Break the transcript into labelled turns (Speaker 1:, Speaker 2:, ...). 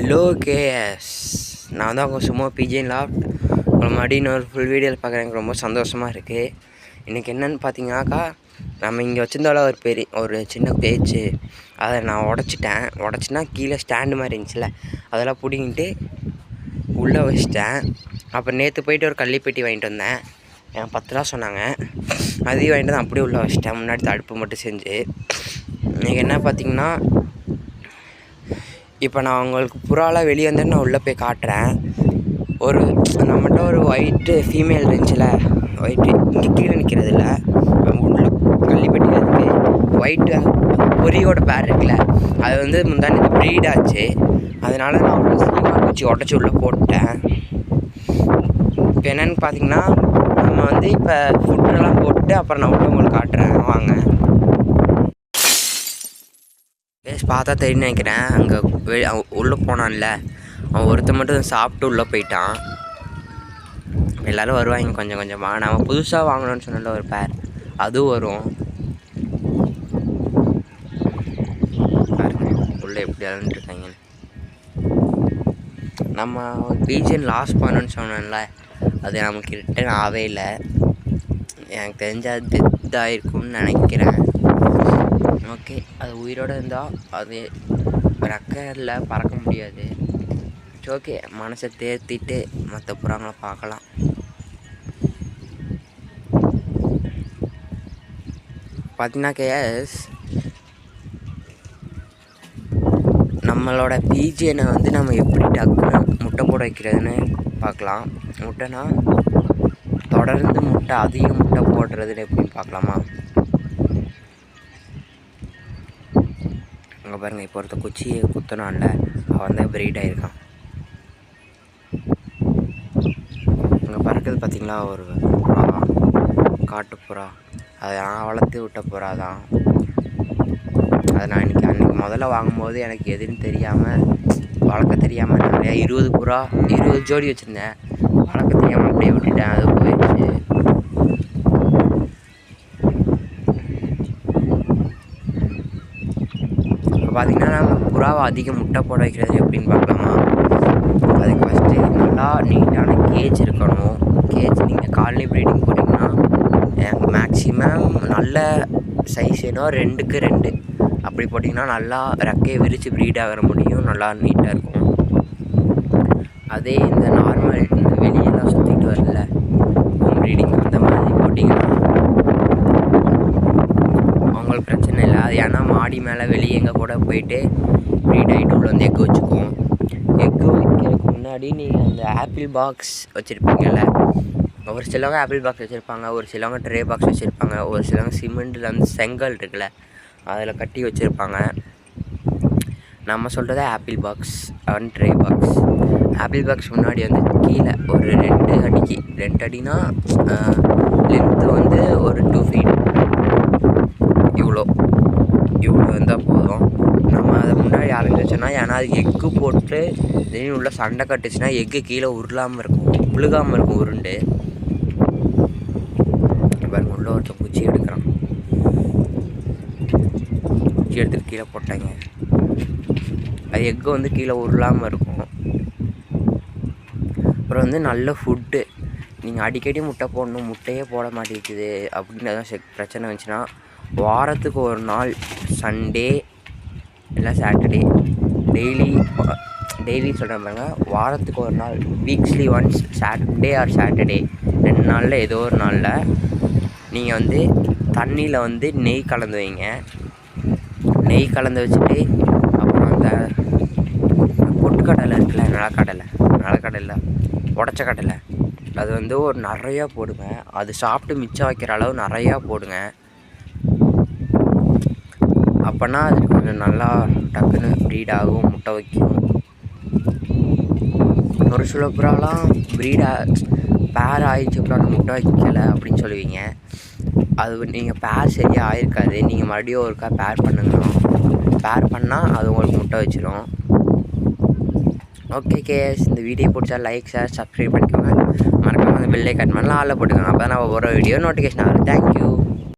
Speaker 1: Hello KS, நான் தான் அவங்க சும்மா பிஜின் லாஃப்ட் உங்களை மறுபடியும் இன்னொரு ஃபுல் வீடியோவில் பார்க்குறேன். எனக்கு ரொம்ப சந்தோஷமாக இருக்குது. இன்றைக்கி என்னென்னு பார்த்தீங்கன்னாக்கா, நம்ம இங்கே வச்சுருந்தால ஒரு சின்ன பேச்சு அதை நான் உடச்சின்னா கீழே ஸ்டாண்டு மாதிரி இருந்துச்சுல, அதெல்லாம் பிடிங்கிட்டு உள்ளே வச்சிட்டேன். அப்புறம் நேற்று போயிட்டு ஒரு கள்ளிப்பெட்டி வாங்கிட்டு வந்தேன். எனக்கு 10 ரூபா சொன்னாங்க. அதையும் வாங்கிட்டு வந்து அப்படியே உள்ளே வச்சிட்டேன், முன்னாடி தடுப்பு மட்டும் செஞ்சு. இன்றைக்கி என்ன பார்த்தீங்கன்னா, இப்போ நான் உங்களுக்கு புறாலாம் வெளியே வந்தேன்னு நான் உள்ளே போய் காட்டுறேன். நம்மகிட்ட ஒரு ஒயிட்டு ஃபீமேல் இருந்துச்சுல, ஒயிட்டு இங்கே கீழே நிற்கிறது இல்லை, உள்ள கள்ளிப்பட்டி இருக்குது. ஒயிட்டு பொரியோட பேர் இருக்குல்ல, அது வந்து முந்தானி ப்ரீட் ஆச்சு. அதனால் நான் ஒரு சீமான் குச்சி உடச்சி உள்ளே போட்டேன். இப்போ என்னென்னு பார்த்தீங்கன்னா, நம்ம வந்து இப்போ ஃபுட்டெல்லாம் போட்டு அப்புறம் நான் உள்ளே உங்களுக்கு காட்டுறேன், வாங்க. பார்த்தா தெரியும் நினைக்கிறேன். அங்கே உள்ளே போனான்ல, அவன் ஒருத்தன் மட்டும் சாப்பிட்டு உள்ளே போயிட்டான். எல்லோரும் வருவாங்க கொஞ்சம் கொஞ்சமாக. நம்ம புதுசாக வாங்கணும்னு சொன்னால ஒரு பேர், அதுவும் வரும். உள்ளே எப்படி அலந்துருக்காங்க. நம்ம பீஜன் லாஸ் பண்ணணும்னு சொன்னோம்ல, அது நமக்கு ரிட்டன் ஆகவே இல்லை. எனக்கு தெரிஞ்ச அது டெத் ஆகிருக்கும்னு நினைக்கிறேன். ஓகே, அது உயிரோடு இருந்தால் அது ரெக்கையில் பறக்க முடியாது. ஓகே, மனசை தேர்த்திட்டு மற்ற புறாங்களை பார்க்கலாம். பார்த்தீங்கன்னா கேஎஸ், நம்மளோட பிஜிஎனை வந்து நம்ம எப்படி டக்குன்னு முட்டை போட வைக்கிறதுன்னு பார்க்கலாம். முட்டைனா தொடர்ந்து அதிக முட்டை போடுறதுன்னு எப்படின்னு பார்க்கலாமா? அங்கே பாருங்கள், இப்போ ஒருத்த குச்சியை குத்தனான்ல, அவன் தான் ப்ரீட் ஆகிருக்கான். அங்கே பறக்கிறது பார்த்திங்களா, ஒரு காட்டுப்புறா. அதை நான் வளர்த்து விட்ட புறா தான். அதை நான் அன்றைக்கி முதல்ல வாங்கும்போது எனக்கு எதுன்னு தெரியாமல், வளர்க்க தெரியாமல் நிறையா 20 ஜோடி வச்சுருந்தேன். வளர்க்க தெரியாமல் அப்படியே விட்டுட்டேன், அது போயிடுச்சு. பார்த்திங்கன்னா, நம்ம புறாவை அதிக முட்டை போட வைக்கிறது எப்படின்னு பார்க்கலாமா? அதுக்கு ஃபஸ்ட்டு நல்லா நீட்டான கேஜ் இருக்கணும். கேஜ் நீங்கள் காலனி ப்ரீடிங் போட்டிங்கன்னா மேக்ஸிமம் நல்ல சைஸ் வேணும், 2க்கு 2 அப்படி போட்டிங்கன்னா நல்லா ரெக்கையை விரித்து ப்ரீட் ஆகிற முடியும், நல்லா நீட்டாக இருக்கும். அதே இந்த நார்மல் இந்த வெளியெல்லாம் சுற்றிட்டு வரல ஹோம் ப்ரீடிங் அந்த மாதிரி போட்டிங்கன்னா அவங்களுக்கு பிரச்சனை இல்லை. அது ஏன்னா மாடி மேலே வெளியே எங்கே கூட போயிட்டு ப்ரீட் ஆகிட்டு உள்ள வந்து எக்கு வச்சுக்குவோம். எக்கு வைக்கிறதுக்கு முன்னாடி நீங்கள் அந்த ஆப்பிள் பாக்ஸ் வச்சுருப்பீங்கள்ல, ஒரு சிலவங்க ஆப்பிள் பாக்ஸ் வச்சுருப்பாங்க, ஒரு சிலவங்க ட்ரே பாக்ஸ் வச்சுருப்பாங்க, ஒரு சிலவங்க சிமெண்ட்டில் வந்து செங்கல் இருக்குல்ல அதில் கட்டி வச்சுருப்பாங்க. நம்ம சொல்கிறது apple box and tray box. Apple box முன்னாடி வந்து கீழே ஒரு 2 அடினா லென்த்து வந்து ஒரு 2 ஃபீட், இவ்வளோ இருந்தால் போதும். நம்ம அதை முன்னாடி ஆரம்பிச்சு வச்சோன்னா, ஏன்னா அது எக்கு போட்டு திடீர்னு உள்ள சண்டை கட்டுச்சுன்னா எக்கு கீழே உருளாமல் இருக்கும், விழுகாமல் இருக்கும் உருண்டு. பாருங்க, உள்ள ஒருத்தன் குச்சி எடுக்கிறான். குச்சி எடுத்துட்டு கீழே போட்டாங்க. அது எக்கு வந்து கீழே உருளாமல் இருக்கும். அப்புறம் வந்து நல்ல ஃபுட்டு. நீங்கள் அடிக்கடி முட்டை போடணும், முட்டையே போட மாட்டேங்குது அப்படின்னு எதாவது பிரச்சனை வந்துச்சுன்னா, வாரத்துக்கு ஒரு நாள் சண்டே இல்லை சாட்டர்டே, டெய்லி சொல்கிறேன் பாருங்க, வாரத்துக்கு ஒரு நாள் weekly once Sunday or Saturday 2 நாளில் ஏதோ ஒரு நாளில் நீங்கள் வந்து தண்ணியில் வந்து நெய் கலந்து வைங்க. நெய் கலந்து வச்சுட்டு அப்புறம் அந்த பொட்டுக்கடலை இருக்குல்ல, நிலக்கடலை உடச்ச கடலை, அது வந்து ஒரு நிறையா போடுங்க. அது சாப்பிட்டு மிச்சம் வைக்கிற அளவு நிறையா போடுங்க. அப்போனா அது கொஞ்சம் நல்லா டக்குன்னு ப்ரீட் ஆகும், முட்டை வைக்கும். ஒரு சில புறாலாம் பேர் ஆயிடுச்சு அப்புறம் முட்டை வைக்கலை அப்படின்னு சொல்லுவீங்க. அது நீங்கள் பேர் சரியாக ஆயிருக்காது. நீங்கள் மறுபடியும் ஒருக்கா பேர் பண்ணுங்கணும். பேர் பண்ணால் அது உங்களுக்கு முட்டை வச்சிடும். ஓகே கேஸ், இந்த வீடியோ பிடிச்சா லைக், ஷேர், சப்ஸ்கிரைப் பண்ணிக்கோங்க. மறக்காமல் அந்த பெல் ஐகான் பண்ணலாம் ஆளில் போட்டுக்கோங்க. அப்போ தான் நான் ஒவ்வொரு வீடியோ நோட்டிஃபிகேஷன் ஆகும். தேங்க்யூ.